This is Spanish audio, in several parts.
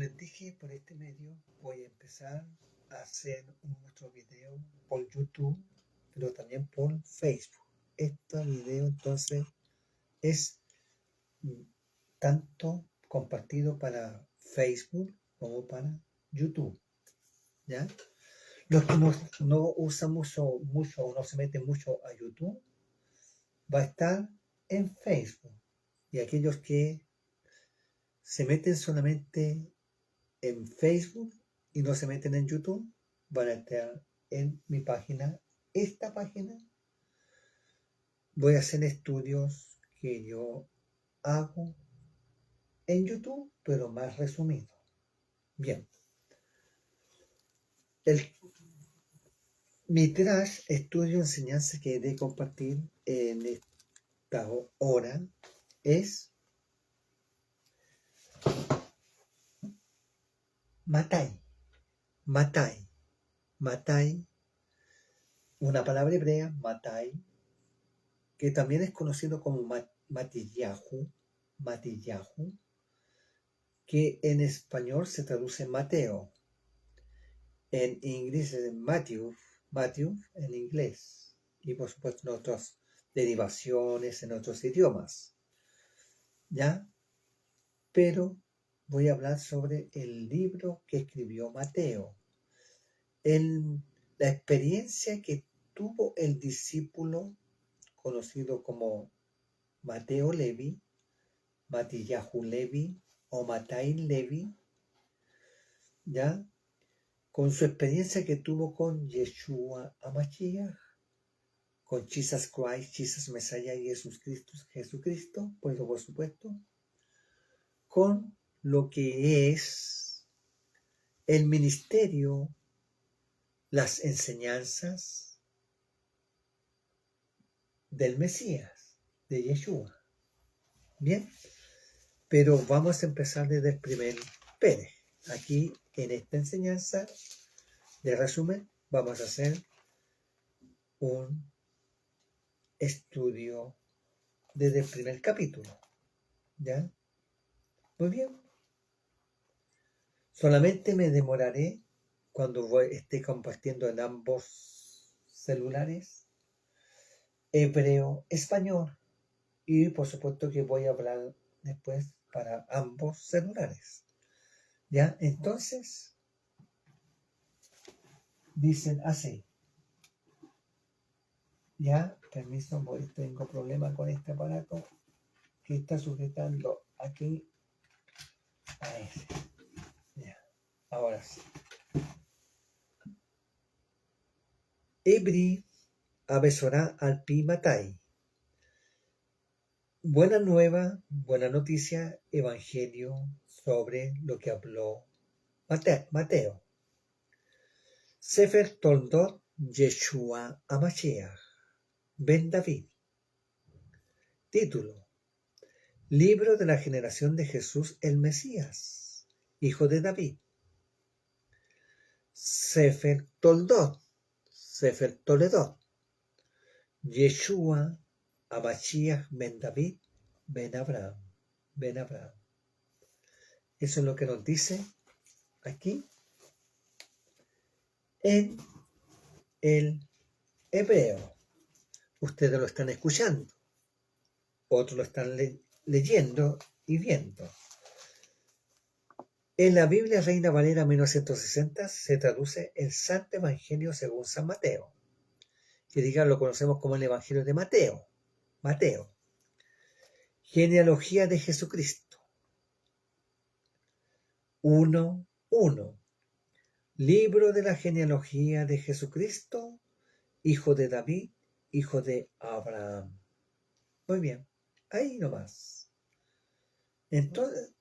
les dije, por este medio voy a empezar a hacer otro video por YouTube, pero también por Facebook. Este video entonces es tanto compartido para Facebook como para YouTube, ¿ya? Los que no usan mucho o no se meten mucho a YouTube, va a estar en Facebook. Y aquellos que se meten solamente en Facebook y no se meten en YouTube, van a estar en mi página. Esta página voy a hacer estudios que yo hago en YouTube, pero más resumido. Bien. Mi trash estudio enseñanza que he de compartir en esta hora es Matai, una palabra hebrea, Matai, que también es conocido como Matillahu, que en español se traduce Mateo, en inglés es Matthew en inglés, y por supuesto en otras derivaciones en otros idiomas, ¿ya? Pero voy a hablar sobre el libro que escribió Mateo, la experiencia que tuvo el discípulo conocido como Mateo Levi, Matillahu Levi o Matai Levi, ¿ya? Con su experiencia que tuvo con Yeshua HaMashiach, con Jesus Christ, Jesus Messiah y Jesucristo, pues por supuesto, con lo que es el ministerio, las enseñanzas del Mesías, de Yeshua. Bien, pero vamos a empezar desde el primer Pérez. Aquí en esta enseñanza de resumen vamos a hacer un estudio desde el primer capítulo, ¿ya? Muy bien. Solamente me demoraré cuando esté compartiendo en ambos celulares hebreo, español, y por supuesto que voy a hablar después para ambos celulares, ¿ya? Entonces dicen así, ya, permiso, tengo problema con este aparato que está sujetando aquí a ese, ya, ahora sí. Ebri Abesorá al Pi Matai. Buena nueva, buena noticia, evangelio sobre lo que habló Mateo. Sefer Toldot Yeshua HaMashiach Ben David. Título: Libro de la generación de Jesús el Mesías, hijo de David. Sefer Toledot, Yeshua HaMashiach Ben David Ben Abraham. Eso es lo que nos dice aquí en el hebreo. Ustedes lo están escuchando, otros lo están leyendo y viendo. En la Biblia Reina Valera 1960 se traduce el Santo Evangelio según San Mateo, que lo conocemos como el Evangelio de Mateo. Genealogía de Jesucristo. 1:1. Libro de la genealogía de Jesucristo, hijo de David, hijo de Abraham. Muy bien, ahí nomás. Entonces,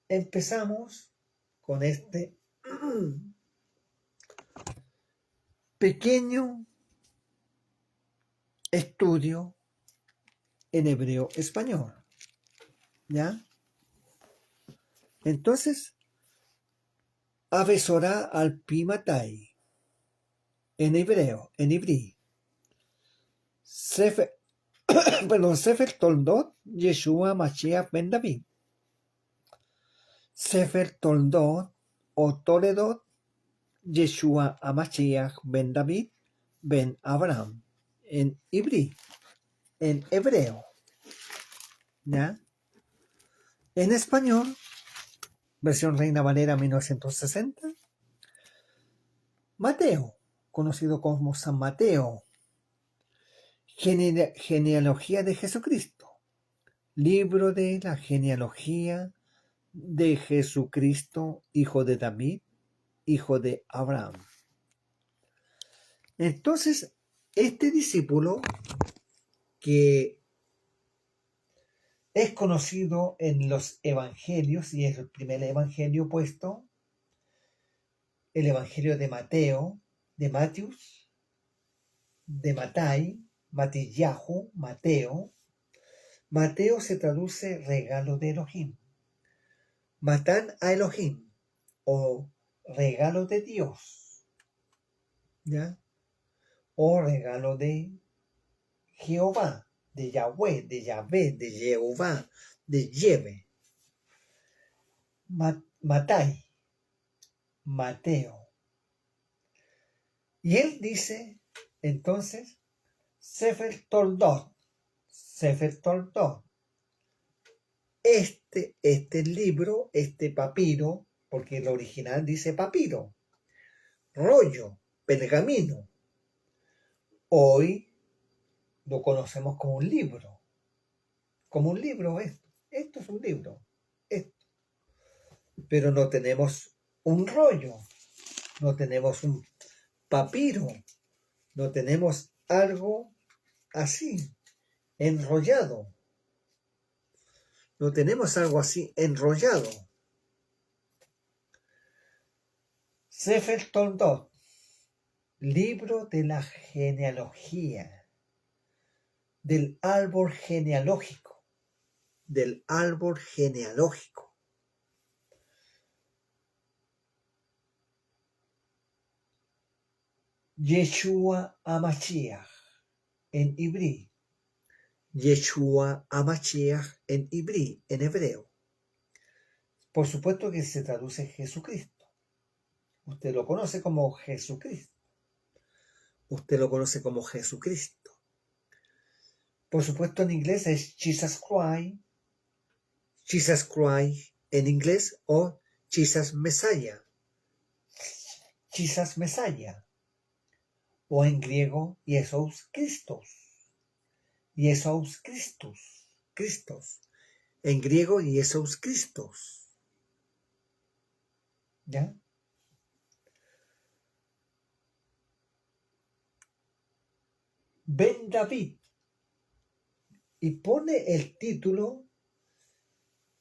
empezamos con este pequeño estudio en hebreo español, ¿ya? Entonces, Abesorá al Pi Matai, en hebreo, en hebrí. Sefer perdón, Sefer Toldot, Yeshua Mashiach ben David. Sefer Toldot o Toledot, Yeshua Mashiach ben David ben Abraham, en ibrí, en hebreo. ¿Ya? En español, versión Reina Valera 1960, Mateo, conocido como San Mateo, genealogía de Jesucristo, libro de la genealogía de Jesucristo, hijo de David, hijo de Abraham. Entonces, este discípulo, que es conocido en los evangelios, y es el primer evangelio puesto, el evangelio de Mateo, de Mateus, de Matai, Matillahu, Mateo. Mateo se traduce regalo de Elohim. Matan a Elohim, o regalo de Dios, ¿ya? O regalo de Jehová, de Yahweh, de Yahvé, de Jehová, de Yeve. Matai, Mateo. Y él dice, entonces, Sefer Toldot, Sefer Toldot. Este libro, este papiro, porque el original dice papiro, rollo, pergamino. Hoy lo conocemos como un libro. Como un libro esto. Esto es un libro. Esto. Pero no tenemos un rollo. No tenemos un papiro. No tenemos algo así, enrollado. No tenemos algo así enrollado. Sefer Toldot, libro de la genealogía, del árbol genealógico, del árbol genealógico. Yeshua HaMashiach en ibrí, Yeshua HaMashiach en ibrí, en hebreo. Por supuesto que se traduce Jesucristo. Usted lo conoce como Jesucristo. Usted lo conoce como Jesucristo. Por supuesto en inglés es Jesus Christ en inglés, o Jesus Messiah. Jesus Messiah. O en griego, Jesús Christos. Jesús Christus. Christos. En griego, Jesús Christos. ¿Ya? Ben David. Y pone el título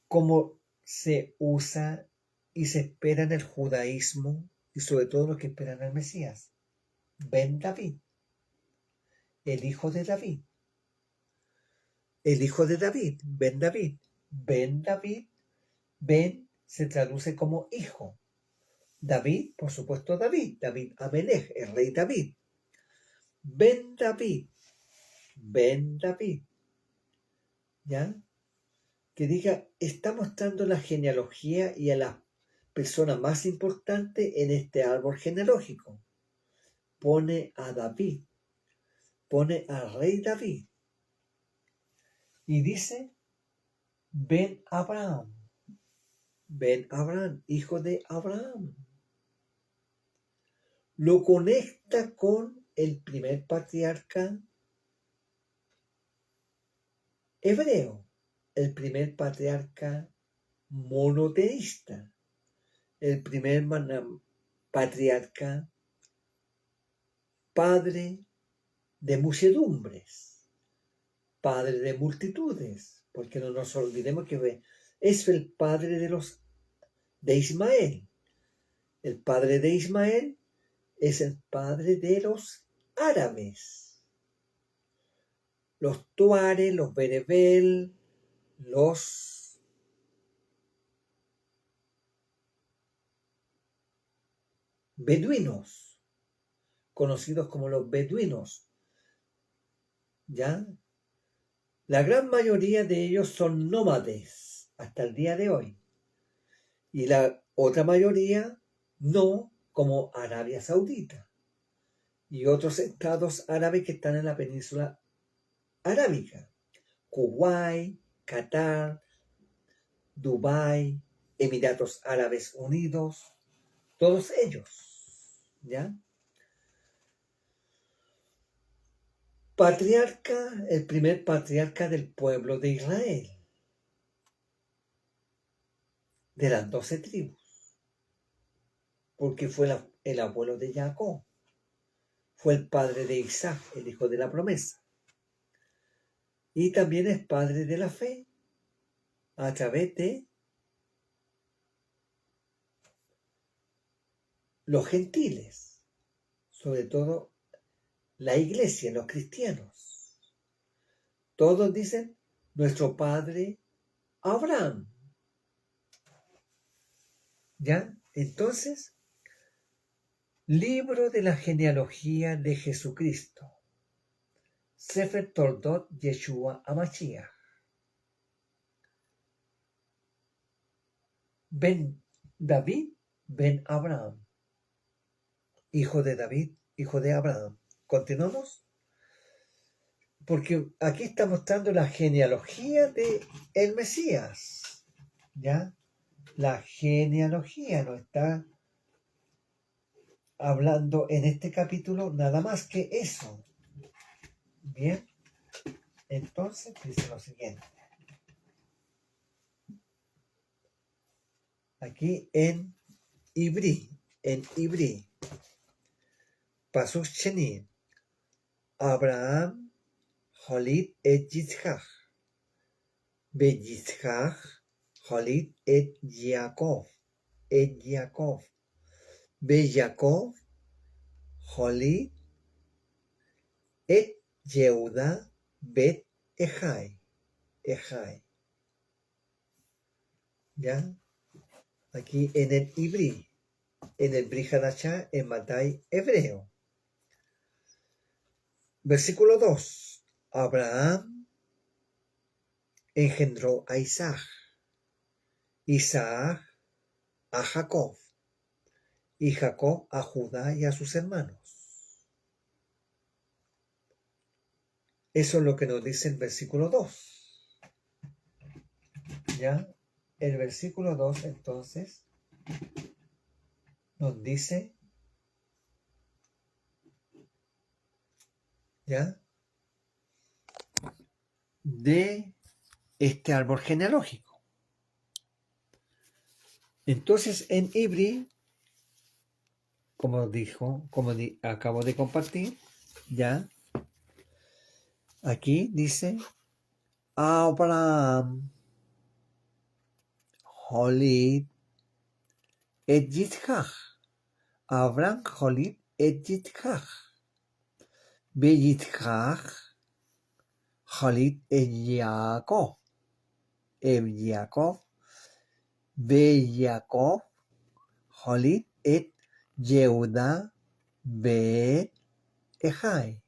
como se usa y se espera en el judaísmo, y sobre todo lo que esperan al Mesías. Ben David. El hijo de David. El hijo de David. Ben David. Ben David. Ben se traduce como hijo. David, por supuesto, David. David Amelech, el rey David. Ben David. Ben David. ¿Ya? Que diga, está mostrando la genealogía y a la persona más importante en este árbol genealógico. Pone a David. Pone al rey David. Y dice, Ben Abraham. Ben Abraham, hijo de Abraham. Lo conecta con el primer patriarca hebreo, el primer patriarca monoteísta, el primer patriarca padre de muchedumbres, padre de multitudes, porque no nos olvidemos que es el padre de Ismael. El padre de Ismael es el padre de los árabes, los tuares, los berebel, los beduinos, conocidos como los beduinos, ¿ya? La gran mayoría de ellos son nómades hasta el día de hoy. Y la otra mayoría no, como Arabia Saudita y otros estados árabes que están en la península arábica. Kuwait, Qatar, Dubái, Emiratos Árabes Unidos, todos ellos, ¿ya? Patriarca, el primer patriarca del pueblo de Israel, de las 12 tribus, porque fue el abuelo de Jacob, fue el padre de Isaac, el hijo de la promesa, y también es padre de la fe, a través de los gentiles, sobre todo la iglesia, los cristianos. Todos dicen, nuestro padre Abraham. ¿Ya? Entonces, libro de la genealogía de Jesucristo. Sefer Toldot Yeshua HaMashiach. Ben David, Ben Abraham. Hijo de David, hijo de Abraham. ¿Continuamos? Porque aquí está mostrando la genealogía de el Mesías. ¿Ya? La genealogía no está hablando en este capítulo nada más que eso. Bien, entonces dice lo siguiente. Aquí en Ibrí, Pasuk Sheni, Abraham Holid et Yitzhak, Yitzhak Holid et Jacob, Jacob Holid et Yehuda bet Ejai. ¿Ya? Aquí en el Ibrí, en el Brit Hadashah, en Matai hebreo. Versículo 2. Abraham engendró a Isaac, Isaac a Jacob, y Jacob a Judá y a sus hermanos. Eso es lo que nos dice el versículo 2. ¿Ya? El versículo 2 entonces nos dice, ¿ya? De este árbol genealógico. Entonces en Ibrí, como acabo de compartir, ¿ya? Aquí dice Abraham Holid et Yitzhak. Abraham Holid et Yitzhak. Yitzhak Holid et Jacob. Jacob. Jacob Holid et Yehuda bet Ejai.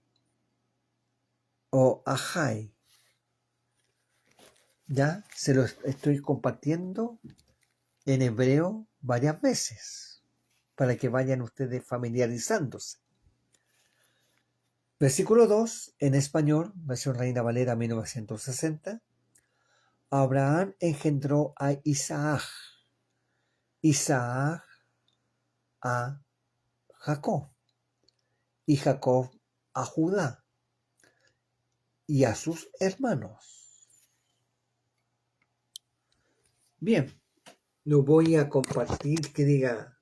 O Ajai. Ya se los estoy compartiendo en hebreo varias veces para que vayan ustedes familiarizándose. Versículo 2 en español, versión Reina Valera 1960. Abraham engendró a Isaac, Isaac a Jacob y Jacob a Judá y a sus hermanos. Bien, no voy a compartir que diga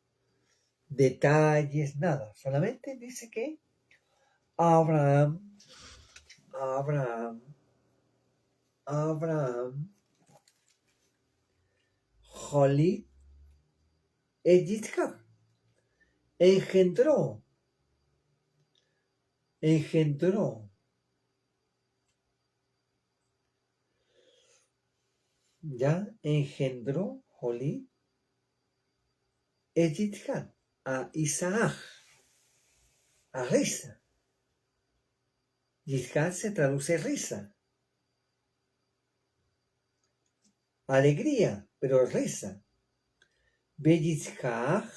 detalles, nada. Solamente dice que Abraham, Holid et Yitzhak, engendró, ya engendró Holid et Yitzhak a Isaac, a risa. Yitzhak se traduce risa. alegría, pero reza. Beyizhach,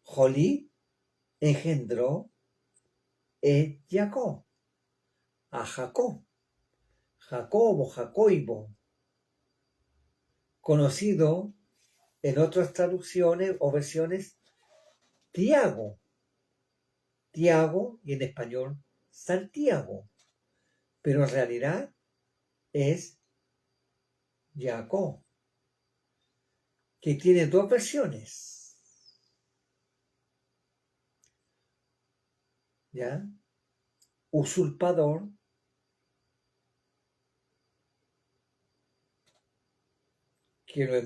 Jolí engendró Jacob, a Jacob, Jacobo, conocido en otras traducciones o versiones Tiago, y en español Santiago, pero en realidad es Jacob, que tiene dos versiones, ¿ya? Usurpador, que no es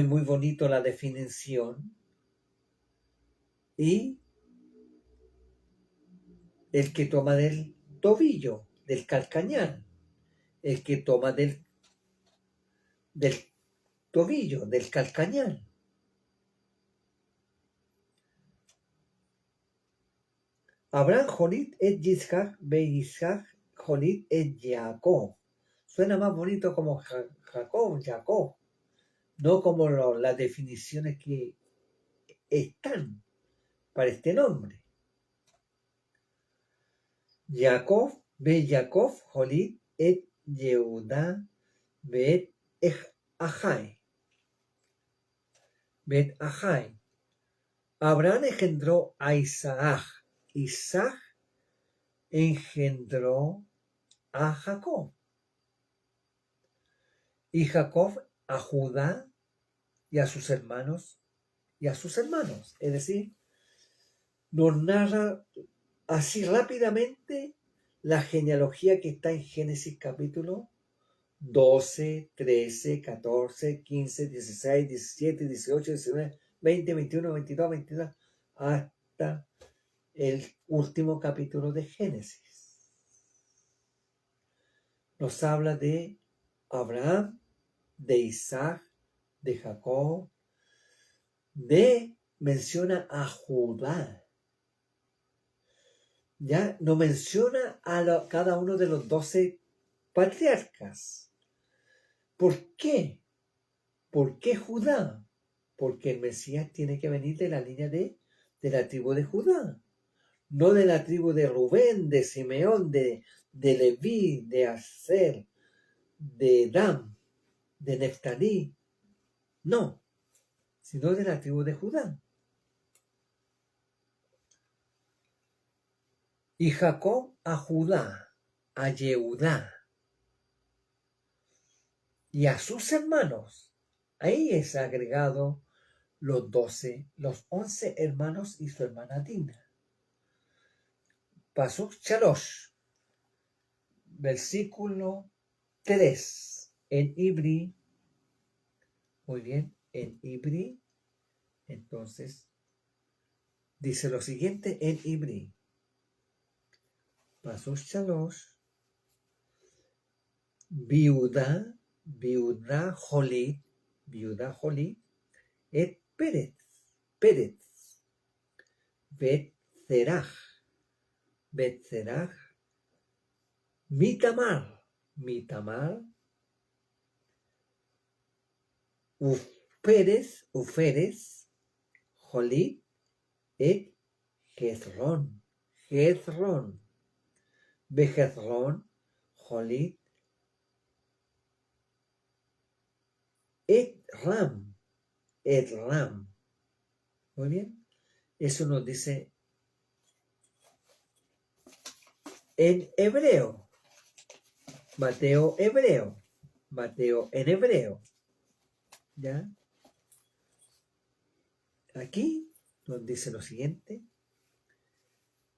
muy bonito la definición, y el que toma del tobillo, del calcañar, el que toma del tobillo, del calcañar. Abraham Jolit et Yitzhak, be Yitzhak Jolit et Jacob. Suena más bonito como Jacob, no como las definiciones que están para este nombre. Jacob, be Jacob Jolit et Yehuda bet Ahai. Bet Ahai. Abraham engendró a Isaac. Isaac engendró a Jacob. Y Jacob a Judá y a sus hermanos Es decir, nos narra así rápidamente la genealogía que está en Génesis capítulo 12, 13, 14, 15, 16, 17, 18, 19, 20, 21, 22, 22, hasta el último capítulo de Génesis. Nos habla de Abraham, de Isaac, de Jacob, menciona a Judá. Ya no menciona a cada uno de los 12 patriarcas. ¿Por qué? ¿Por qué Judá? Porque el Mesías tiene que venir de la línea de la tribu de Judá, no de la tribu de Rubén, de Simeón, de Leví, de Aser, de Dan, de Neftalí, no, sino de la tribu de Judá. Y Jacob a Judá, a Yehudá y a sus hermanos. Ahí es agregado los 11 hermanos y su hermana Dina. Pasuk Shalosh, versículo 3, en Ibrí. Muy bien, en Ibrí. Entonces, dice lo siguiente en Ibrí. Pasuk Shalosh, viuda Jolit, et Pérez, Betzerach, Mitamar, Uferes, Jolit, et Hezrón, Behezrón, Jolit, et Ram. Muy bien, eso nos dice en hebreo, Mateo en hebreo, ¿ya? Aquí nos dice lo siguiente,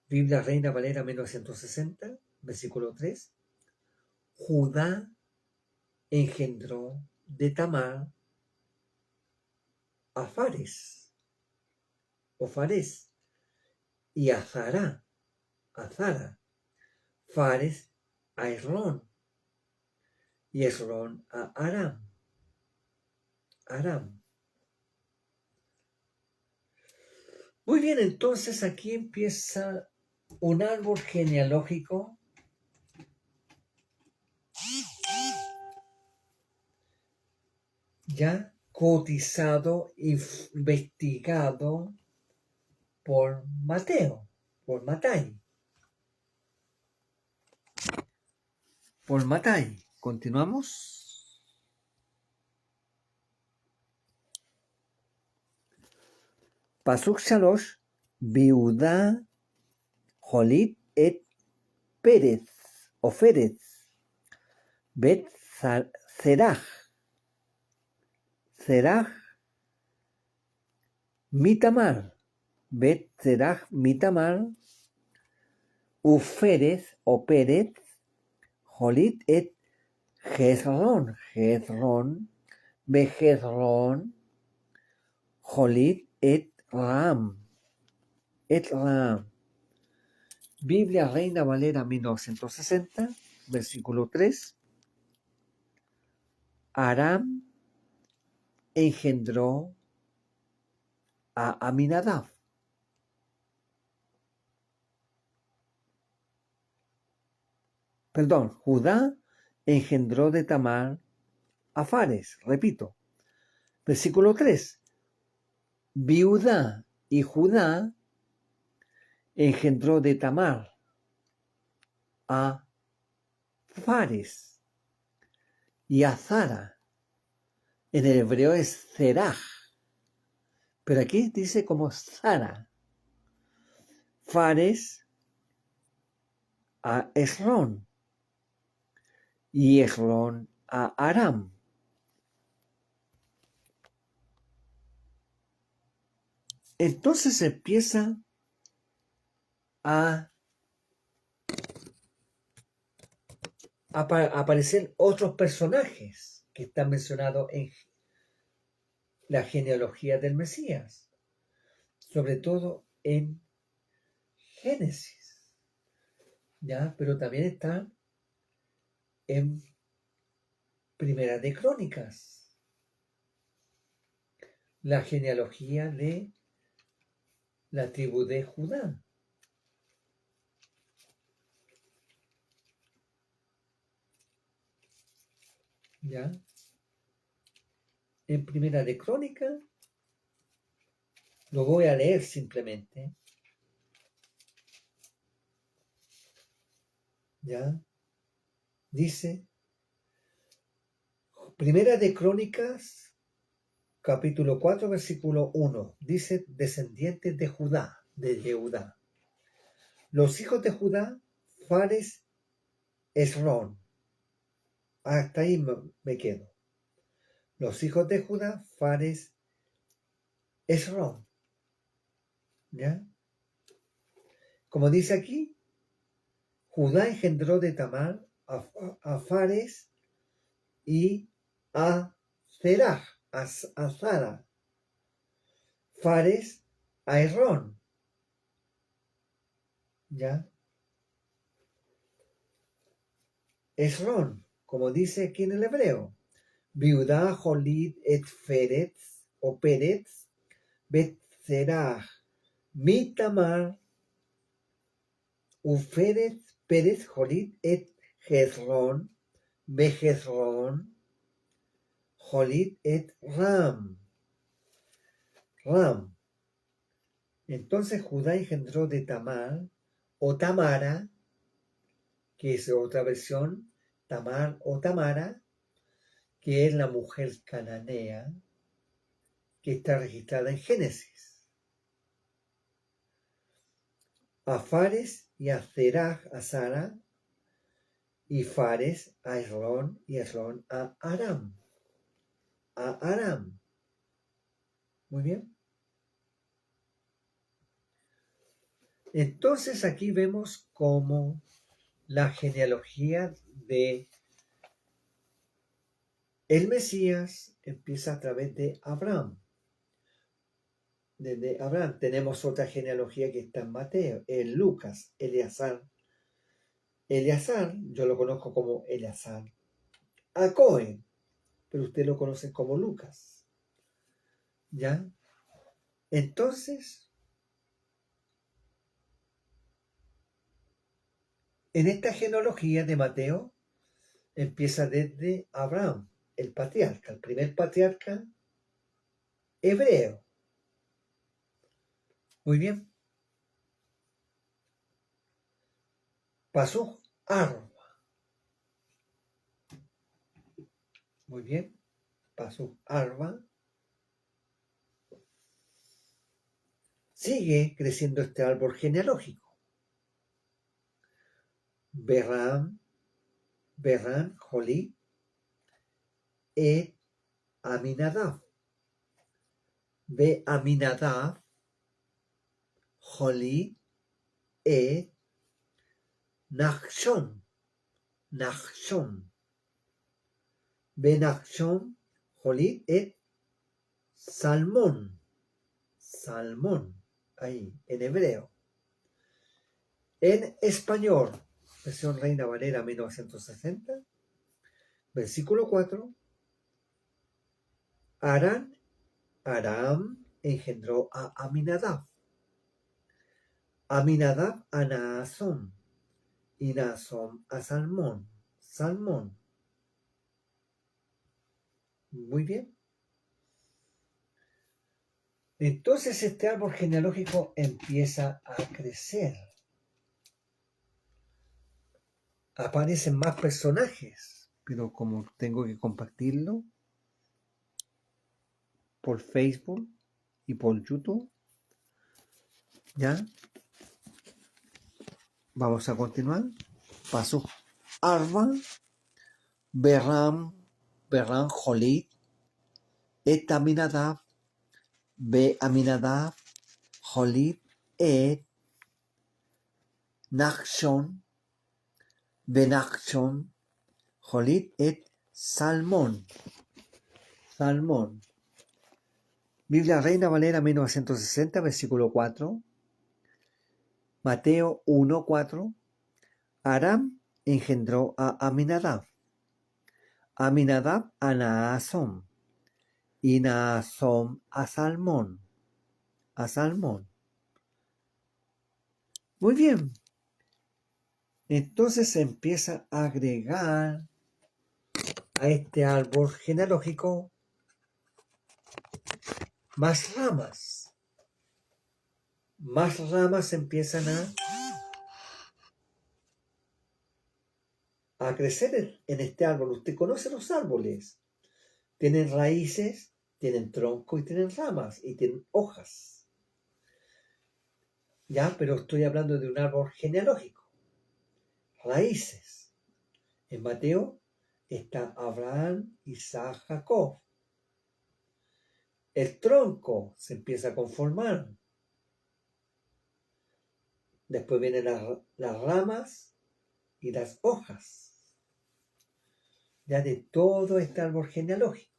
Biblia Reina Valera 1960, versículo 3, Judá engendró de Tamar a Fares, y a Zara, Fares a Esrón, y Esrón a Aram. Muy bien, entonces aquí empieza un árbol genealógico ya cotizado, investigado por Mateo, por Matai. Por Matai. Continuamos. Pasuk Shalosh, Viuda, Jolit et Pérez, o Férez, Bet Serach, Serach Mitamar, Bet Serach Mitamar, Uférez o Pérez, Jolit et Jezrón, Jezrón, Bejezrón, Jolit et Ram, Biblia Reina Valera 1960, versículo 3. Aram engendró a Aminadab. Perdón, Judá engendró de Tamar a Fares. Repito, versículo 3. Viuda y Judá engendró de Tamar a Fares y a Zara. En el hebreo es Zeraj, pero aquí dice como Zara. Fares a Esrón y Esrón a Aram. Entonces empieza a aparecer otros personajes que están mencionados en la genealogía del Mesías, sobre todo en Génesis, ¿ya? Pero también están en Primera de Crónicas, la genealogía de la tribu de Judá. ¿Ya? En Primera de Crónicas, lo voy a leer simplemente, ¿ya? Dice, Primera de Crónicas, capítulo 4, versículo 1, dice, descendientes de Judá, de Yehudá. Los hijos de Judá, Fares, Esrón. Hasta ahí me quedo. Los hijos de Judá, Fares, Esrón. ¿Ya? Como dice aquí, Judá engendró de Tamar a Fares y a Zerah, a Zara. Fares a Esrón. ¿Ya? Esrón, como dice aquí en el hebreo. Viudá, Jolit, et Feretz, o Peretz, Bet Zerah, Mitamar, Uferet, Pérez, Jolit, et Jezrón, Bejezrón, Jolit, et Ram. Ram. Entonces Judá engendró de Tamar, o Tamara, que es otra versión, Tamar o Tamara, que es la mujer cananea, que está registrada en Génesis. A Fares y a Zerah, a Sara, y Fares a Esrón y Esrón a Aram. A Aram. Muy bien. Entonces aquí vemos cómo la genealogía de el Mesías empieza a través de Abraham. Desde Abraham tenemos otra genealogía que está en Mateo, en Lucas, Eleazar. Eleazar, yo lo conozco como Eleazar a Cohen, pero usted lo conoce como Lucas. ¿Ya? Entonces, En esta genealogía de Mateo empieza desde Abraham, el patriarca, el primer patriarca hebreo. Muy bien. Pasó Arba. Muy bien. Pasó Arba. Sigue creciendo este árbol genealógico. Berran, Jolí, Aminadab. Aminadab, Jolí, Nachshon. Nachshon, Jolí, Salmón. Ahí, en hebreo. En español, versión Reina Valera 1960, versículo 4, Aram engendró a Aminadab. Aminadab a Naasón y Naasón a Salmón. Muy bien. Entonces este árbol genealógico empieza a crecer. Aparecen más personajes, pero como tengo que compartirlo por Facebook y por YouTube, ¿ya? Vamos a continuar. Pasó Arba, Berram, Jolit, Aminadab, Aminadab, Jolit, Nachshon, Nachshon, Jolit, Salmón. Biblia Reina Valera 1960, versículo 4. Mateo 1:4. Aram engendró a Aminadab. Aminadab a Naasón. Y Naasón a Salmón. Muy bien. Entonces se empieza a agregar a este árbol genealógico más ramas. Más ramas empiezan a crecer en este árbol. Usted conoce los árboles. Tienen raíces, tienen tronco y tienen ramas y tienen hojas. Ya, pero estoy hablando de un árbol genealógico. Raíces. En Mateo está Abraham, Isaac, Jacob. El tronco se empieza a conformar. Después vienen las ramas y las hojas. Ya de todo este árbol genealógico.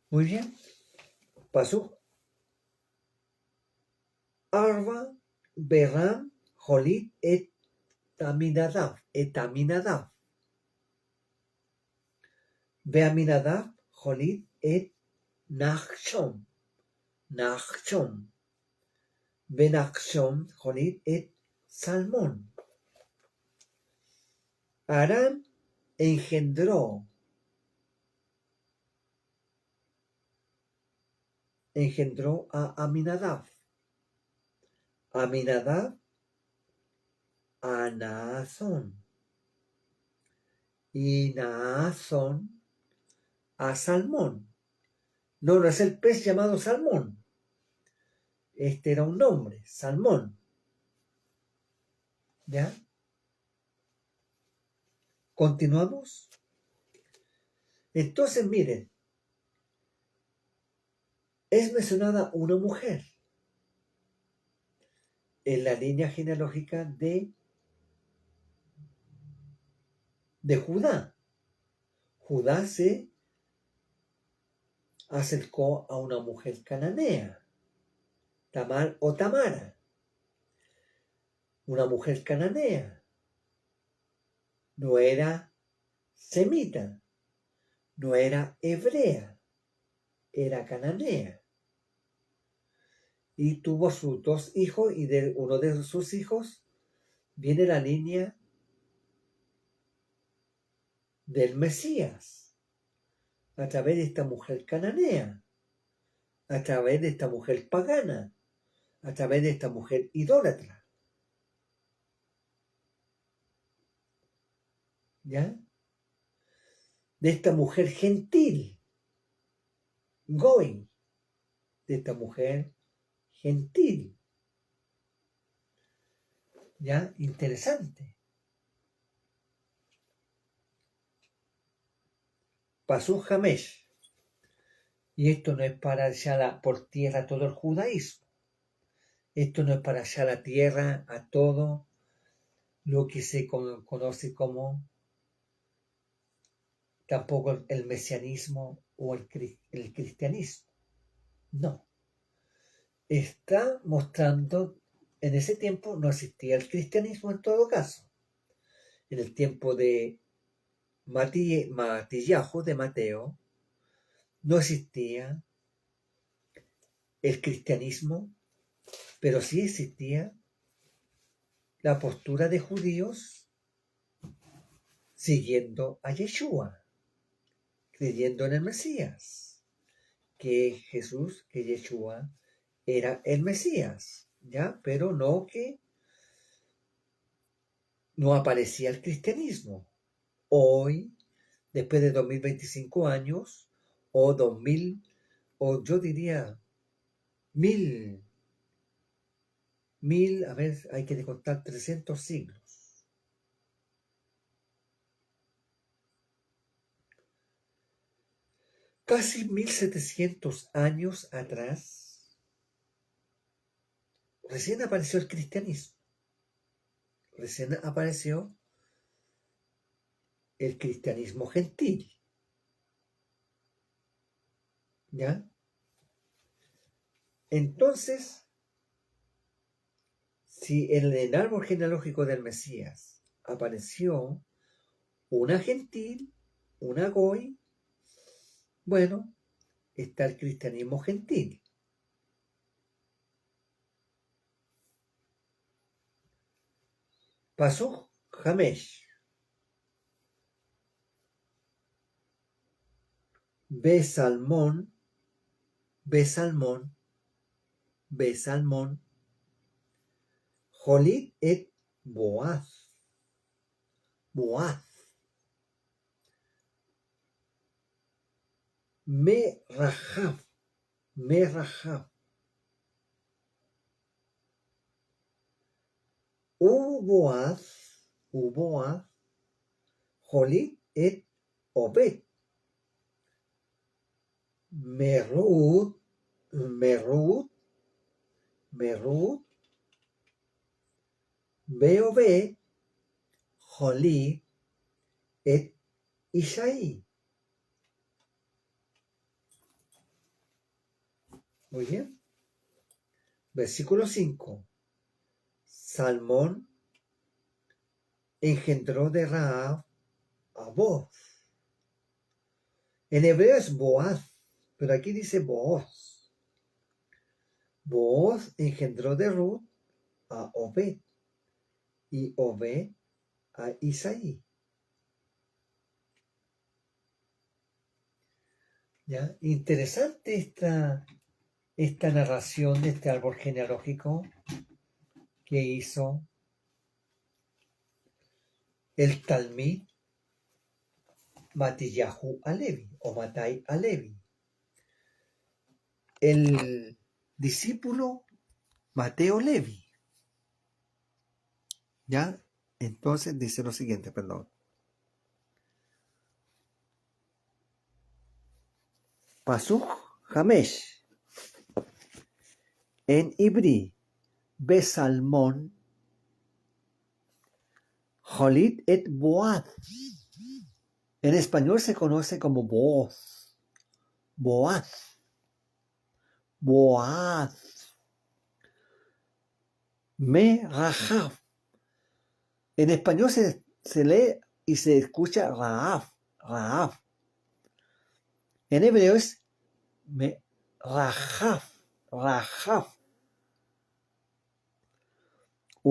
Muy bien. Pasó Arba, Berram, Jolit, Aminadab. Aminadab, Jolit, Nachshon. Nachshon, Jolit, Salmón. Aram engendró a Aminadab. Aminadab a Naasón. Y Naasón a Salmón. No es el pez llamado salmón. Este era un nombre, Salmón. ¿Ya? ¿Continuamos? Entonces, miren, es mencionada una mujer en la línea genealógica de Judá. Judá se acercó a una mujer cananea, Tamar o Tamara, una mujer cananea. No era semita, no era hebrea, era cananea. y tuvo sus 2 hijos, y de uno de sus hijos viene la línea del Mesías, a través de esta mujer cananea, a través de esta mujer pagana, a través de esta mujer idólatra. ¿Ya? De esta mujer gentil, going, de esta mujer gentil. ¿Ya? Interesante. Pasó Jamesh. Y esto no es para echar por tierra todo el judaísmo. Esto no es para echar a tierra a todo lo que se conoce como tampoco el mesianismo o el cristianismo. No. Está mostrando, en ese tiempo no existía el cristianismo en todo caso. En el tiempo de Matillahu, de Mateo, no existía el cristianismo, pero sí existía la postura de judíos siguiendo a Yeshua, creyendo en el Mesías, que Jesús, que Yeshua era el Mesías, ¿ya? Pero no que no aparecía el cristianismo. Hoy, después de 2025 años, o 2000, o yo diría 1000, a ver, hay que contar 300 siglos. Casi 1700 años atrás, recién apareció el cristianismo. Recién apareció el cristianismo gentil. ¿Ya? Entonces, si en el árbol genealógico del Mesías apareció una gentil, una goy, bueno, está el cristianismo gentil. Pasó Jamesh. Besalmón, Jolit et Boaz, Merahab, Uboaz, Jolit et Obed, Merud, Beobe, Jolit et Isaí. Muy bien. Versículo 5. Salmón engendró de Rahab a Boaz. En hebreo es Boaz, pero aquí dice Booz. Booz engendró de Ruth a Obed, y Obed a Isaí. ¿Ya? Interesante esta narración de este árbol genealógico que hizo el Talmid Matillahu Alevi o Matai Alevi. El discípulo Mateo Levi. ¿Ya? Entonces dice lo siguiente, perdón. Pasuch Hamesh. En Ibrí, Besalmón, Jolit et Boaz. En español se conoce como Boaz. Merahab. En español se lee y se escucha Rahab. En hebreo es Rahab.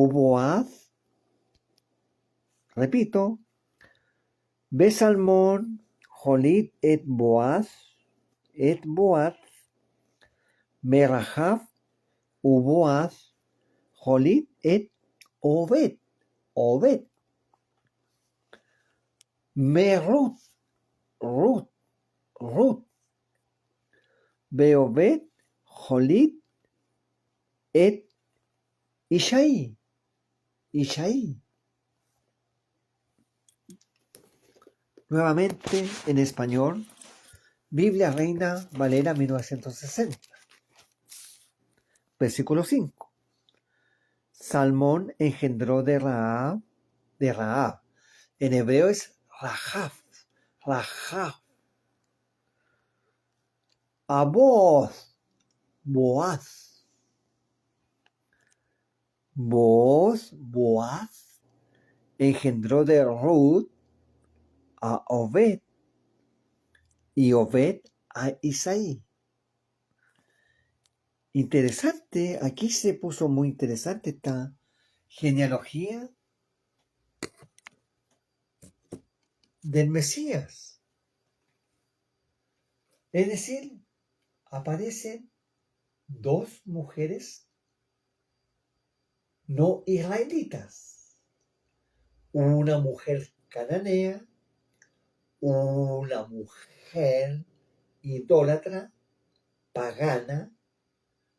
Uboaz, repito, Besalmón, Jolit et Boaz, Merahab, Uboaz, Jolit et Obed, Merut, Ruth, Beobed, Jolit et Ishai. Nuevamente en español, Biblia Reina Valera 1960. Versículo 5. Salmón engendró de Rahab. En hebreo es Rahab. A Boaz. Boaz engendró de Ruth a Obed y Obed a Isaí. Interesante, aquí se puso muy interesante esta genealogía del Mesías. Es decir, aparecen dos mujeres no israelitas. Una mujer cananea, una mujer idólatra, pagana,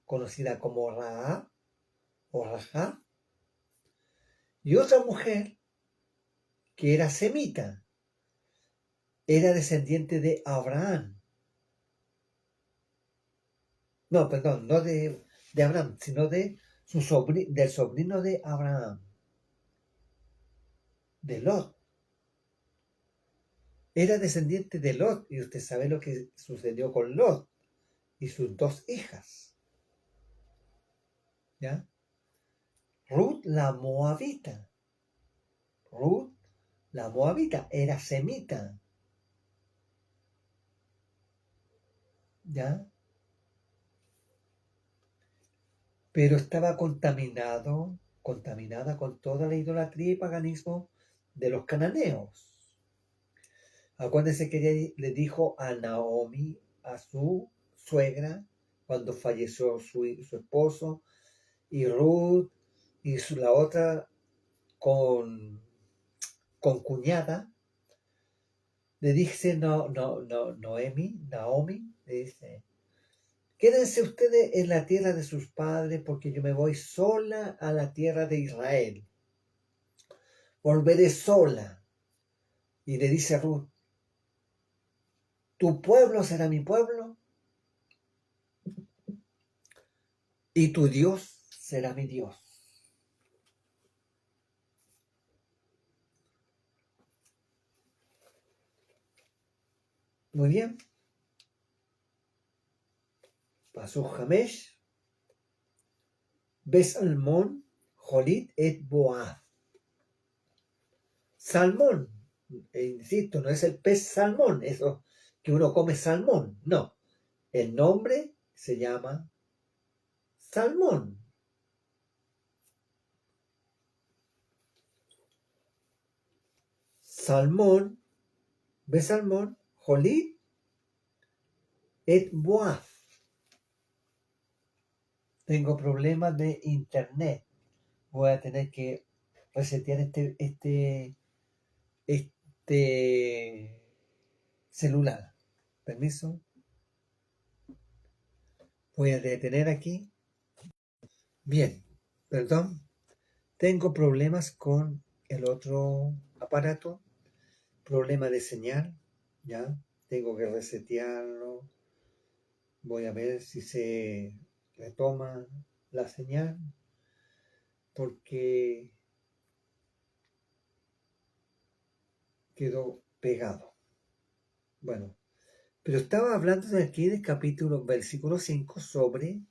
conocida como Rahab o Rahab, y otra mujer que era semita, era descendiente de Abraham. No, perdón, no de Abraham, sino de del sobrino de Abraham, de Lot. Era descendiente de Lot, y usted sabe lo que sucedió con Lot y sus dos hijas. ¿Ya? Ruth la Moabita. Era semita. ¿Ya? Pero estaba contaminada con toda la idolatría y paganismo de los cananeos. Acuérdense que ella le dijo a Naomi, a su suegra, cuando falleció su esposo, y Ruth y la otra con cuñada, le dice Naomi, le dice, quédense ustedes en la tierra de sus padres porque yo me voy sola a la tierra de Israel. Volveré sola. Y le dice a Ruth, tu pueblo será mi pueblo y tu Dios será mi Dios. Muy bien. Pasó Jamesh, Besalmón, Jolit et Boaz. Salmón, insisto, no es el pez salmón, eso que uno come salmón, no. El nombre se llama salmón. Salmón, Besalmón, Jolit et Boaz. Tengo problemas de internet. Voy a tener que resetear este celular. Permiso. Voy a detener aquí. Bien, perdón. Tengo problemas con el otro aparato. Problema de señal. Ya. Tengo que resetearlo. Voy a ver si se retoma la señal. Porque quedó pegado. Bueno, pero estaba hablando de aquí del capítulo, versículo 5, sobre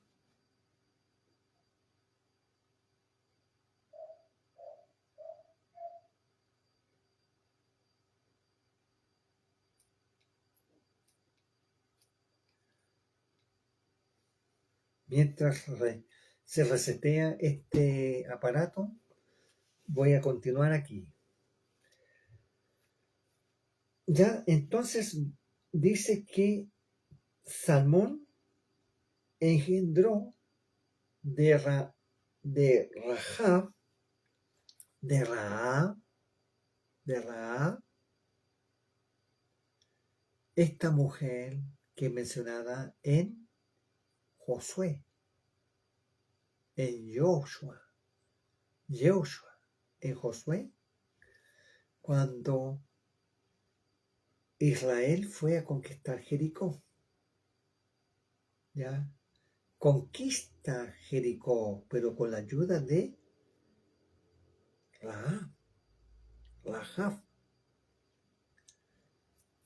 mientras se resetea este aparato, voy a continuar aquí. Ya, entonces dice que Salmón engendró de Rahab, de Rahab, esta mujer que es mencionada en Josué, en Joshua, en Josué, cuando Israel fue a conquistar Jericó. ¿Ya? Conquista Jericó, pero con la ayuda de Rahab,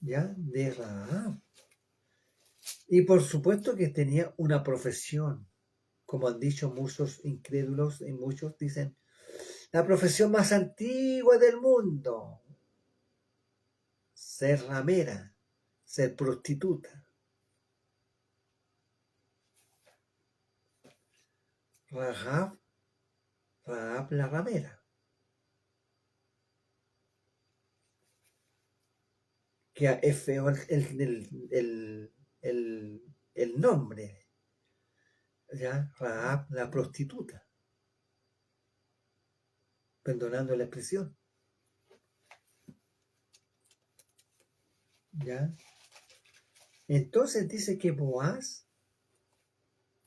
¿ya? De Rahab. Y por supuesto que tenía una profesión, como han dicho muchos incrédulos y muchos dicen, la profesión más antigua del mundo, ser ramera, ser prostituta. Rahab la ramera. Que es feo el nombre, ¿ya? Rahab la prostituta, perdonando la expresión, ¿ya? Entonces dice que Boaz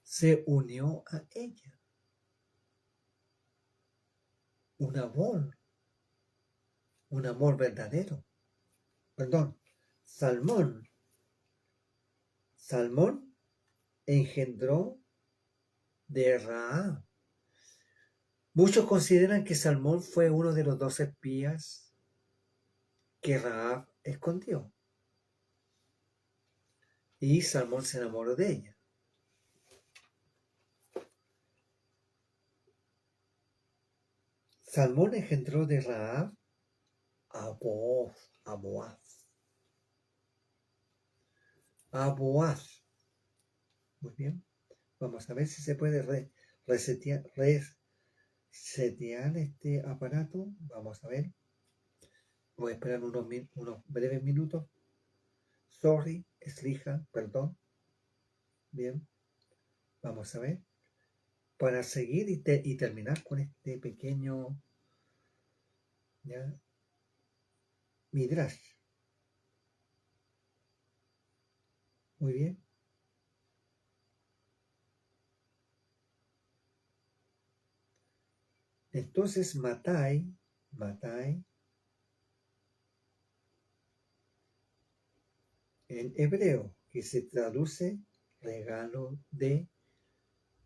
se unió a ella. Un amor verdadero. Perdón, Salmón engendró de Rahab. Muchos consideran que Salmón fue uno de los 2 espías que Rahab escondió. Y Salmón se enamoró de ella. Salmón engendró de Rahab a Boaz. Muy bien. Vamos a ver si se puede resetear este aparato. Vamos a ver. Voy a esperar unos breves minutos. Sorry, Slija, perdón. Bien. Vamos a ver. Para seguir y terminar con este pequeño, ¿ya? Midrash. Muy bien. Entonces, Matai, en hebreo, que se traduce regalo de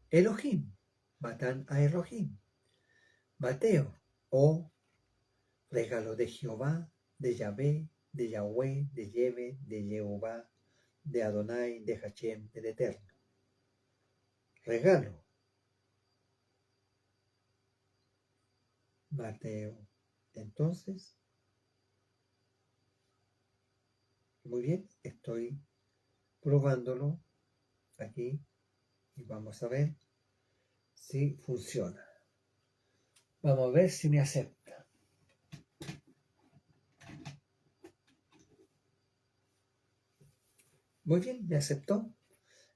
Elohim, Matan a Elohim, Mateo, o regalo de Jehová, de Yahvé, de Yahweh, de Yeve, de Jehová, de Adonai, de Hashem, del Eterno. Regalo. Mateo. Entonces, muy bien, estoy probándolo aquí y vamos a ver si funciona. Vamos a ver si me acepta. Muy bien, me aceptó.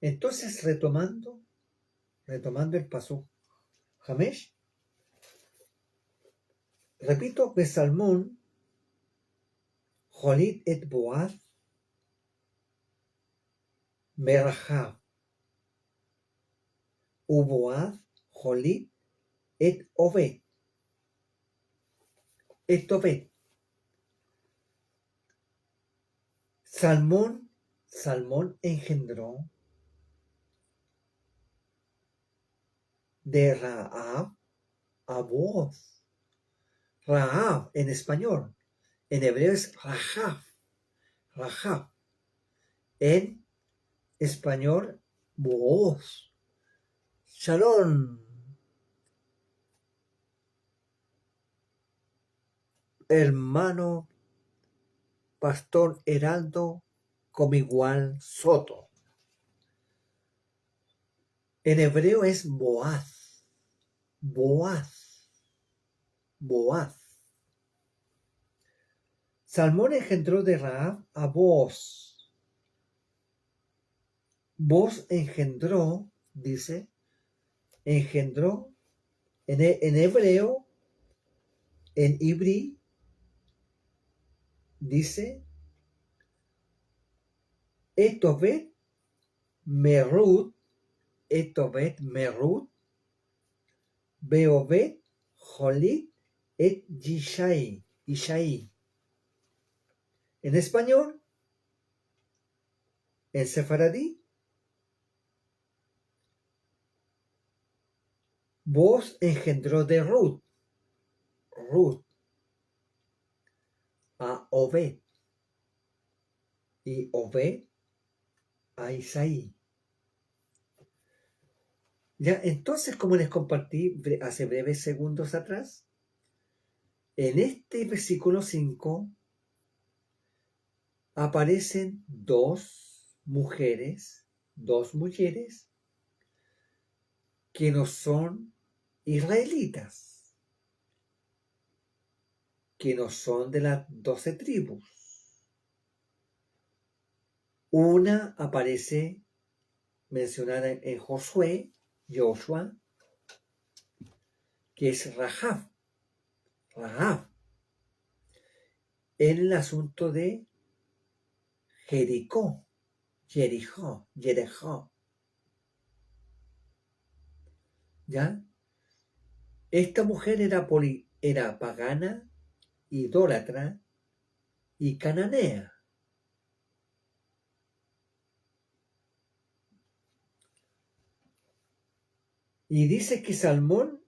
Entonces, retomando el paso Hamesh, repito que Salmón, Jolit et Boaz, Merahab, Uboaz, Jolit et Obed. Salmón engendró de Rahab a Boaz. Rahab en español, en hebreo es Rahab. En español, Boaz. Shalom. Hermano Pastor Heraldo Comigual Soto. En hebreo es Boaz. Boaz. Boaz. Salmón engendró de Rahab a Booz. Booz engendró, dice, engendró en hebreo, en ibrí, dice, Etovet Merut, Etovet Merut, Beovet Jolit et Yishai. En español, en sefaradí, Booz engendró de Ruth a Obed y Obed a Isaí. Ya, entonces, como les compartí hace breves segundos atrás, en este versículo 5 aparecen dos mujeres que no son israelitas, que no son de las 12 tribus. Una aparece mencionada en Josué, que es Rahab, en el asunto de Jericó. ¿Ya? Esta mujer era pagana, idólatra y cananea. Y dice que Salmón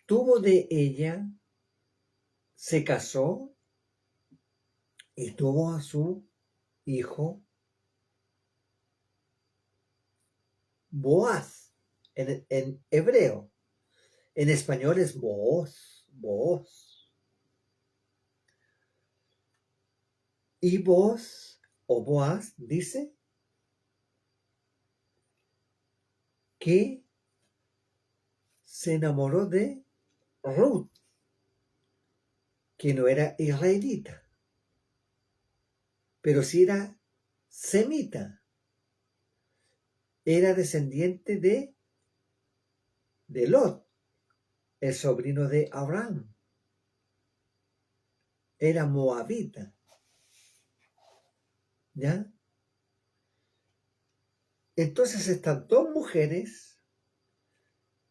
tuvo de ella, se casó y tuvo a su hijo Boaz, en hebreo. En español es Booz. Y Booz o Boaz dice que se enamoró de Ruth, que no era israelita, pero sí era semita. Era descendiente de Lot, el sobrino de Abraham. Era moabita. ¿Ya? Entonces estas dos mujeres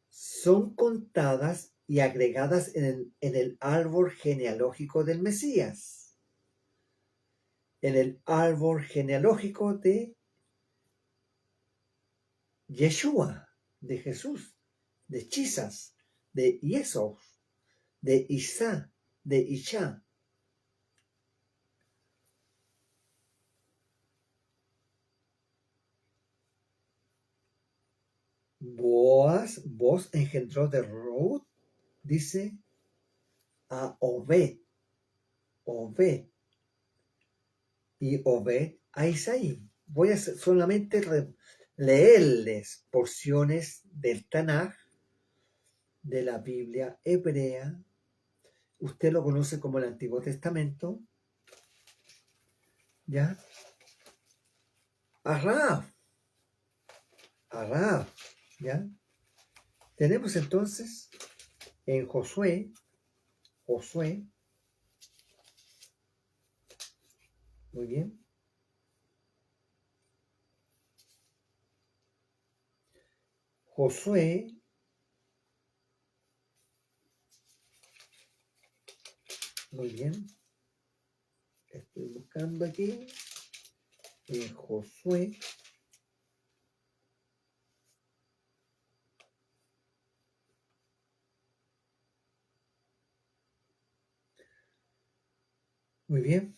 son contadas y agregadas en el árbol genealógico del Mesías, en el árbol genealógico de Yeshua, de Jesús, de Chisas, de Yesov, de Isa, de Isha. Boaz engendró de Ruth, dice, a Obed, y Obed a Isaí. Voy a solamente leerles porciones del Tanaj, de la Biblia hebrea. Usted lo conoce como el Antiguo Testamento. ¿Ya? A Rahab, ¿ya? Tenemos entonces en Josué, muy bien. Josué, muy bien. Estoy buscando aquí. Josué. Muy bien.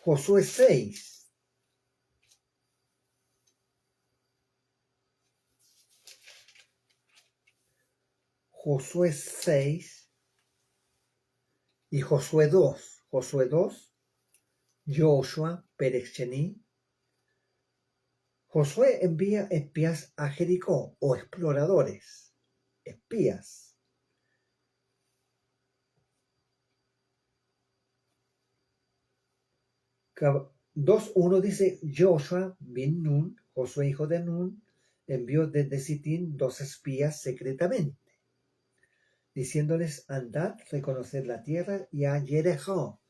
Josué 6. Josué 6 y Josué 2. Josué 2, Joshua, Perexení. Josué envía espías a Jericó, o exploradores, espías. Cab- 2:1 dice: Joshua bin Nun, Josué hijo de Nun, envió desde Sitín 2 espías secretamente, diciéndoles: andad, reconoced la tierra y a Jericó.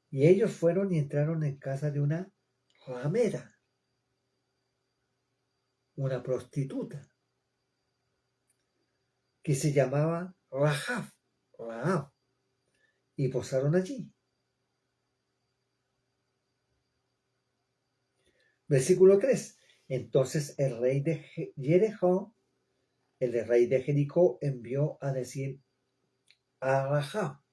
Y ellos fueron y entraron en casa de una ramera, una prostituta, que se llamaba Rahab, y posaron allí. Versículo 3. Entonces el rey de Jericó, envió a decir a Rahab,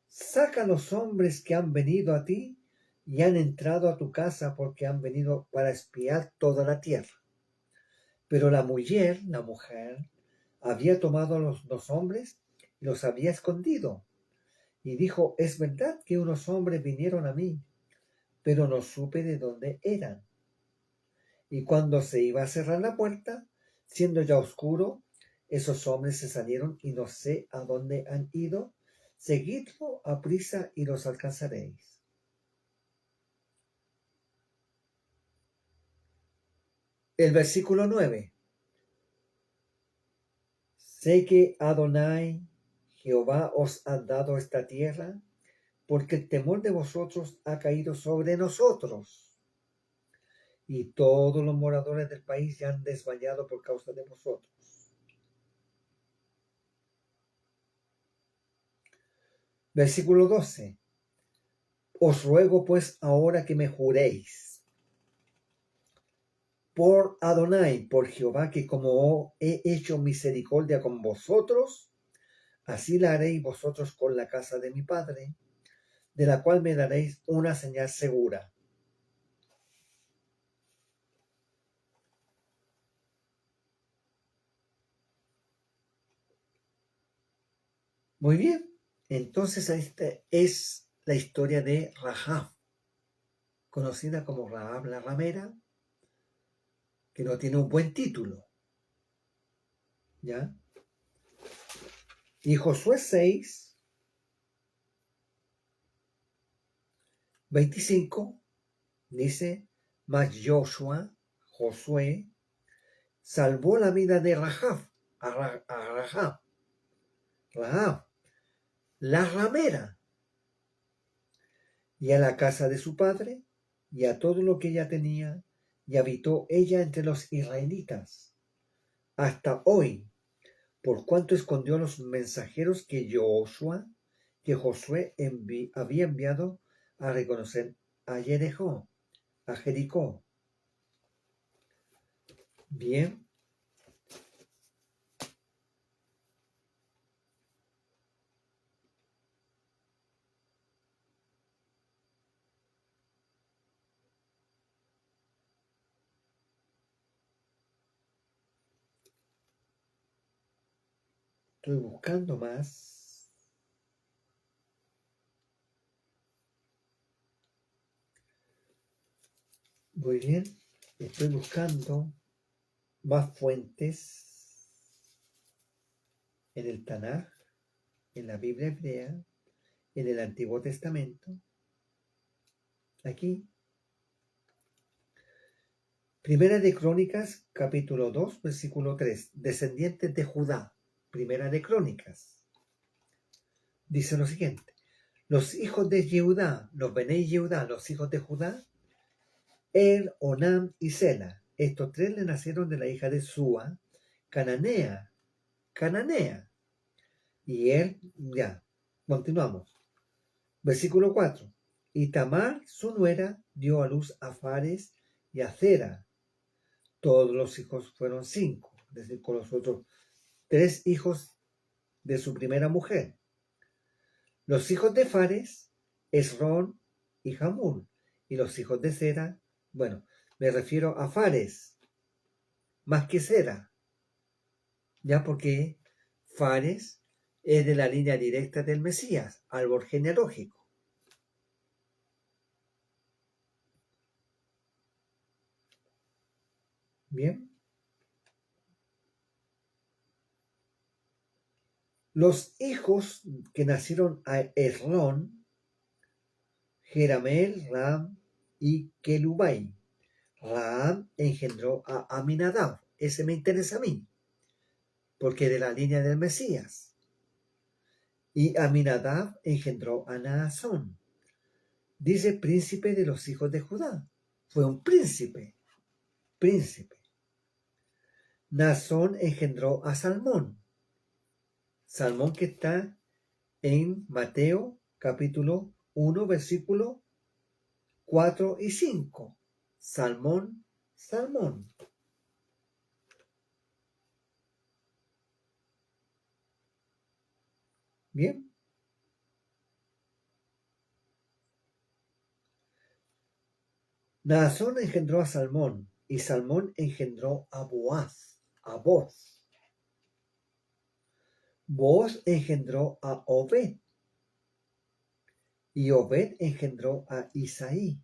saca a los hombres que han venido a ti y han entrado a tu casa, porque han venido para espiar toda la tierra. Pero la mujer, había tomado a los 2 hombres y los había escondido. Y dijo: es verdad que unos hombres vinieron a mí, pero no supe de dónde eran. Y cuando se iba a cerrar la puerta, siendo ya oscuro, esos hombres se salieron y no sé a dónde han ido. Seguidlo a prisa y los alcanzaréis. El versículo 9. Sé que Adonai, Jehová, os ha dado esta tierra, porque el temor de vosotros ha caído sobre nosotros, y todos los moradores del país ya han desmayado por causa de vosotros. Versículo 12. Os ruego pues ahora que me juréis por Adonai, por Jehová, que como he hecho misericordia con vosotros, así la haréis vosotros con la casa de mi padre, de la cual me daréis una señal segura. Muy bien, entonces esta es la historia de Rahab, conocida como Rahab la ramera, que no tiene un buen título, ¿ya? Y Josué 6, 25 dice: mas Josué, salvó la vida de Rahab, la ramera, y a la casa de su padre, y a todo lo que ella tenía, y habitó ella entre los israelitas hasta hoy, por cuanto escondió a los mensajeros que Josué había enviado a reconocer a Jericó. Bien. Estoy buscando más. Muy bien. Estoy buscando más fuentes en el Tanaj, en la Biblia hebrea, en el Antiguo Testamento. Aquí. Primera de Crónicas, capítulo 2, versículo 3. Descendientes de Judá. Primera de Crónicas. Dice lo siguiente: los hijos de Yehudá, los Benei Yehudá, los hijos de Judá, Onam y Sela. Estos 3 le nacieron de la hija de Sua, Cananea. Y él, ya, continuamos. Versículo 4. Y Tamar, su nuera, dio a luz a Fares y a Zera. Todos los hijos fueron 5, es decir, con los otros 3 hijos de su primera mujer. Los hijos de Fares, Esrón y Hamul. Y los hijos de Zera, bueno, Me refiero a Fares, más que Sera, ya porque Fares es de la línea directa del Mesías, árbol genealógico. Bien. Los hijos que nacieron a Esrón, Jerameel, Ram y Kelubai. Ram engendró a Aminadab. Ese me interesa a mí, porque de la línea del Mesías. Y Aminadab engendró a Naasón. Dice príncipe de los hijos de Judá. Fue un príncipe. Naasón engendró a Salmón. Salmón que está en Mateo capítulo 1, versículo 4 y 5. Salmón. Bien. Naasón engendró a Salmón y Salmón engendró a Boaz. Boaz engendró a Obed y Obed engendró a Isaí.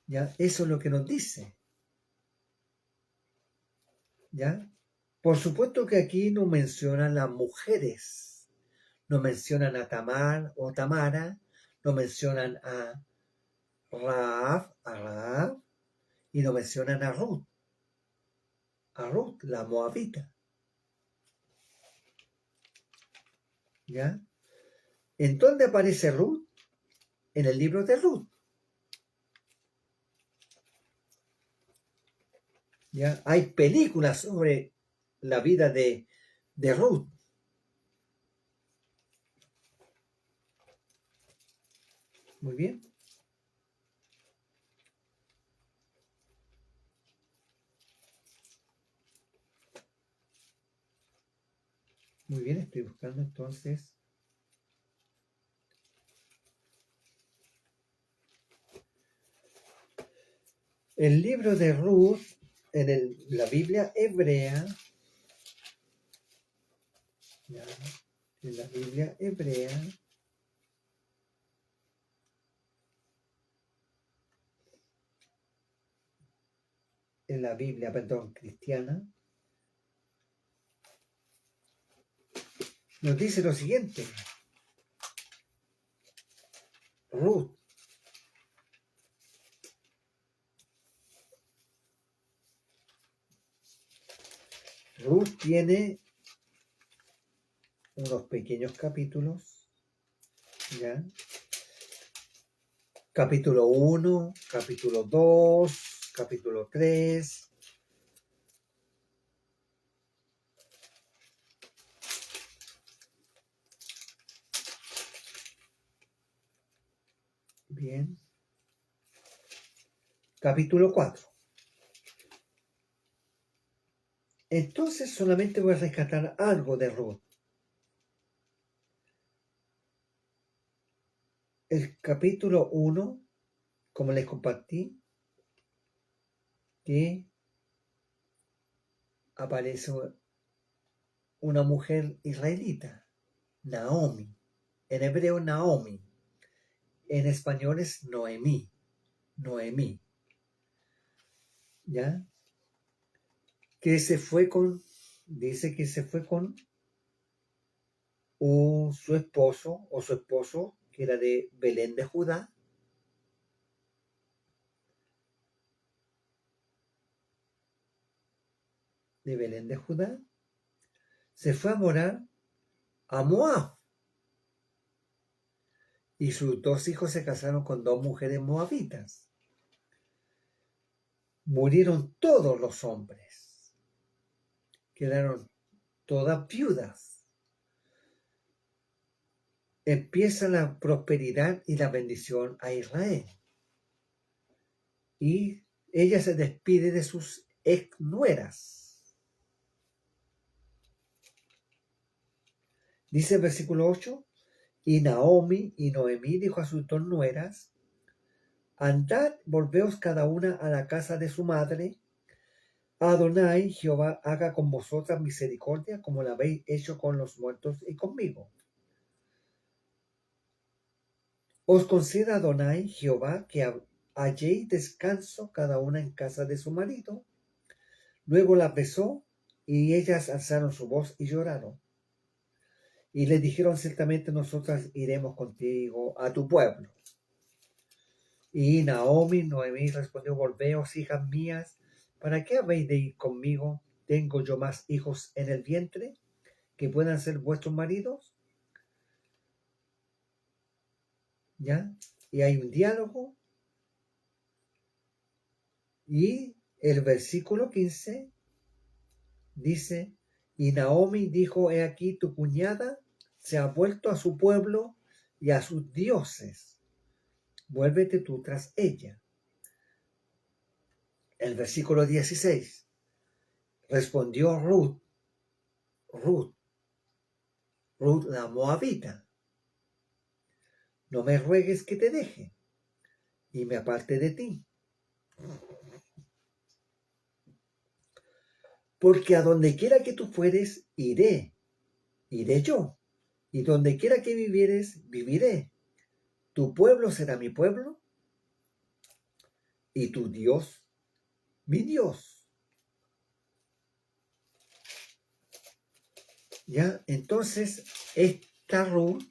¿Ya? Eso es lo que nos dice. ¿Ya? Por supuesto que aquí no mencionan las mujeres. No mencionan a Tamar o Tamara. No mencionan a Rahab. Y no mencionan a Ruth. La moabita. ¿Ya? ¿En dónde aparece Ruth? En el libro de Ruth. ¿Ya? Hay películas sobre la vida de Ruth. Muy bien. Muy bien, estoy buscando entonces. El libro de Ruth en la Biblia hebrea. ¿Ya? En la Biblia hebrea. En la Biblia, cristiana. Nos dice lo siguiente. Ruth. Ruth tiene unos pequeños capítulos, ¿ya? Capítulo 1, capítulo 2, capítulo 3. Bien. Capítulo 4. Entonces solamente voy a rescatar algo de Ruth. El capítulo 1, como les compartí, que aparece una mujer israelita, Naomi. En hebreo, Naomi. En español es Noemí. ¿Ya? Que se fue con, dice que se fue con su esposo, que era de Belén de Judá. Se fue a morar a Moab. Y sus 2 hijos se casaron con 2 mujeres moabitas. Murieron todos los hombres. Quedaron todas viudas. Empieza la prosperidad y la bendición a Israel. Y ella se despide de sus ex nueras. Dice el versículo 8, y Naomi y Noemí dijo a sus 2 nueras, Andad, volveos cada una a la casa de su madre. Adonai, Jehová, haga con vosotras misericordia como la habéis hecho con los muertos y conmigo. Os conceda Adonai, Jehová, que halléis descanso cada una en casa de su marido. Luego las besó, y ellas alzaron su voz y lloraron. Y le dijeron, ciertamente nosotras iremos contigo a tu pueblo. Y Noemí respondió, volveos, hijas mías, ¿para qué habéis de ir conmigo? ¿Tengo yo más hijos en el vientre que puedan ser vuestros maridos? ¿Ya? Y hay un diálogo. Y el versículo 15 dice, y Naomi dijo, he aquí tu cuñada se ha vuelto a su pueblo y a sus dioses. Vuélvete tú tras ella. El versículo 16. Respondió Ruth la moabita, no me ruegues que te deje y me aparte de ti, porque a donde quiera que tú fueres, iré yo, y donde quiera que vivieres, viviré. Tu pueblo será mi pueblo, y tu Dios, mi Dios. ¿Ya? Entonces, esta Ruth,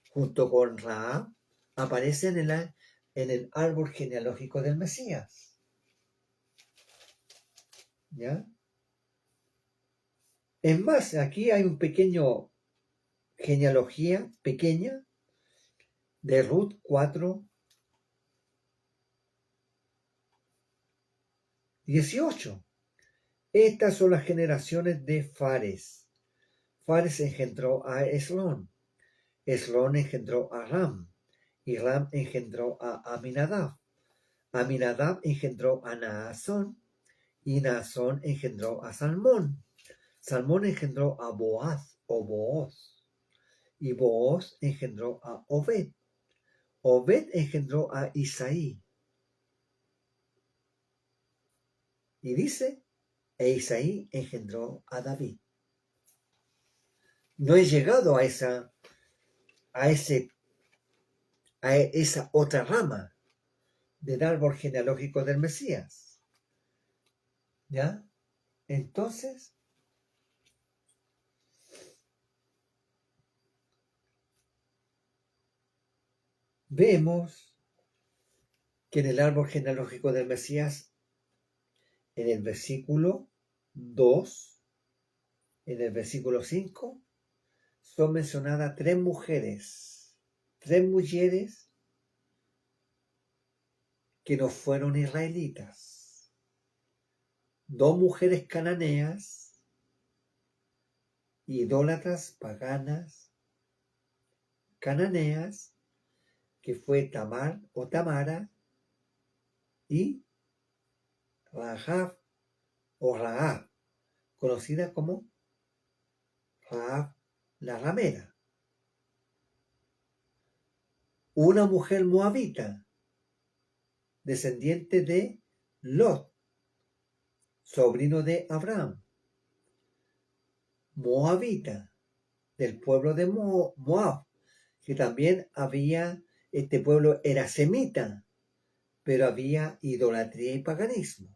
junto con Rahab, aparece en el árbol genealógico del Mesías. ¿Ya? Es más, aquí hay un pequeño genealogía pequeña de Ruth 4:18. Estas son las generaciones de Fares. Fares engendró a Eslón. Eslón engendró a Ram. Y Ram engendró a Aminadab. Aminadab engendró a Naasón. Y Naasón engendró a Salmón. Salmón engendró a Boaz o Booz. Y Booz engendró a Obed. Obed engendró a Isaí. Y dice, e Isaí engendró a David. No he llegado a esa otra rama del árbol genealógico del Mesías. ¿Ya? Entonces, vemos que en el árbol genealógico del Mesías, en el versículo 2, en el versículo 5, son mencionadas tres mujeres que no fueron israelitas, dos mujeres cananeas, idólatras paganas cananeas, que fue Tamar o Tamara y Rahab o Rahab, conocida como Rahab la ramera. Una mujer moabita, descendiente de Lot, sobrino de Abraham. Moabita, del pueblo de Moab, que también este pueblo era semita, pero había idolatría y paganismo.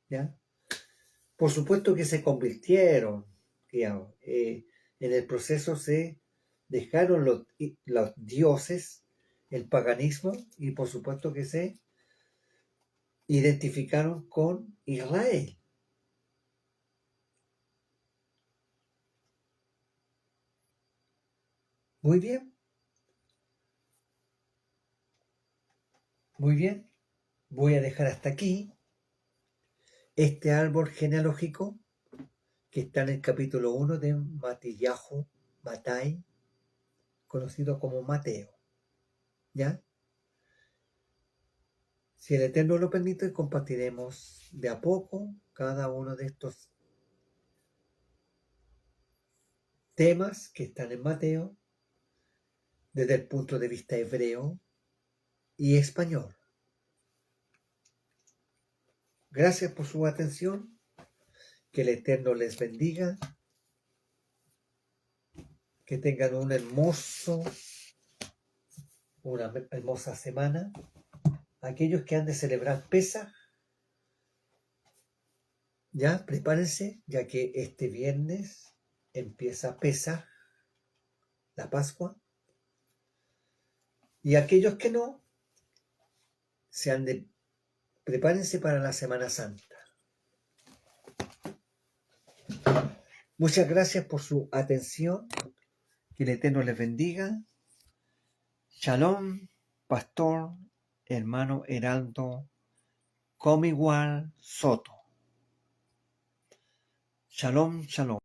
¿Ya? Por supuesto que se convirtieron, digamos, en el proceso se dejaron los dioses, el paganismo, y por supuesto que se identificaron con Israel. Muy bien, muy bien. Voy a dejar hasta aquí este árbol genealógico que está en el capítulo 1 de Matai, conocido como Mateo. ¿Ya? Si el Eterno lo permite, compartiremos de a poco cada uno de estos temas que están en Mateo desde el punto de vista hebreo y español. Gracias por su atención. Que el Eterno les bendiga. Que tengan una hermosa semana. Aquellos que han de celebrar Pesaj, ya prepárense, ya que este viernes empieza Pesaj, la Pascua. Y aquellos que no, prepárense para la Semana Santa. Muchas gracias por su atención. Que el Eterno les bendiga. Shalom, pastor, hermano Heraldo, Comigual Soto. Shalom, shalom.